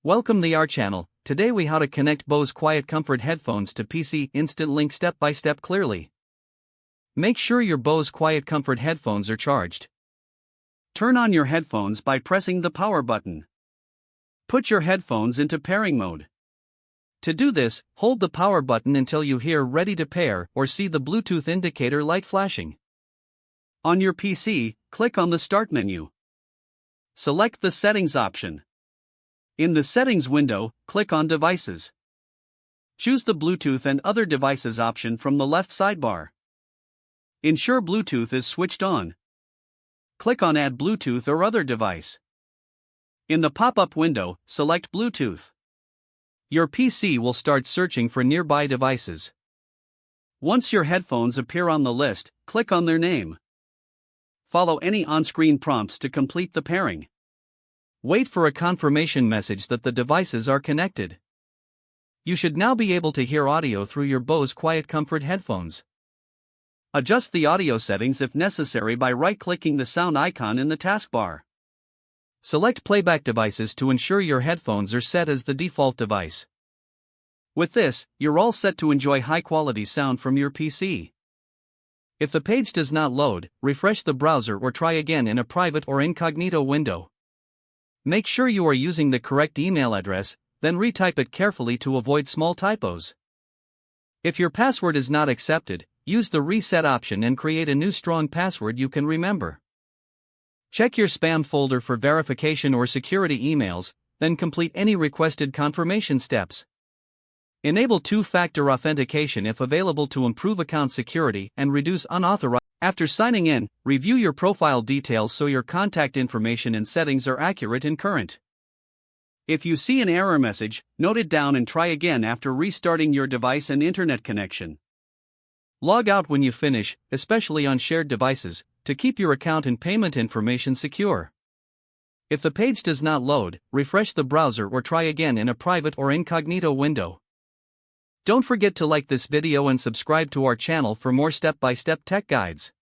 Welcome to our channel. Today we how to connect Bose QuietComfort headphones to PC. Instant link step by step clearly. Make sure your Bose QuietComfort headphones are charged. Turn on your headphones by pressing the power button. Put your headphones into pairing mode. To do this, hold the power button until you hear ready to pair or see the Bluetooth indicator light flashing. On your PC, click on the Start menu. Select the Settings option. In the Settings window, click on Devices. Choose the Bluetooth and Other Devices option from the left sidebar. Ensure Bluetooth is switched on. Click on Add Bluetooth or Other Device. In the pop-up window, select Bluetooth. Your PC will start searching for nearby devices. Once your headphones appear on the list, click on their name. Follow any on-screen prompts to complete the pairing. Wait for a confirmation message that the devices are connected. You should now be able to hear audio through your Bose QuietComfort headphones. Adjust the audio settings if necessary by right-clicking the sound icon in the taskbar. Select Playback Devices to ensure your headphones are set as the default device. With this, you're all set to enjoy high-quality sound from your PC. If the page does not load, refresh the browser or try again in a private or incognito window. Make sure you are using the correct email address, then retype it carefully to avoid small typos. If your password is not accepted, use the reset option and create a new strong password you can remember. Check your spam folder for verification or security emails, then complete any requested confirmation steps. Enable two-factor authentication if available to improve account security and reduce unauthorized. After signing in, review your profile details so your contact information and settings are accurate and current. If you see an error message, note it down and try again after restarting your device and internet connection. Log out when you finish, especially on shared devices, to keep your account and payment information secure. If the page does not load, refresh the browser or try again in a private or incognito window. Don't forget to like this video and subscribe to our channel for more step-by-step tech guides.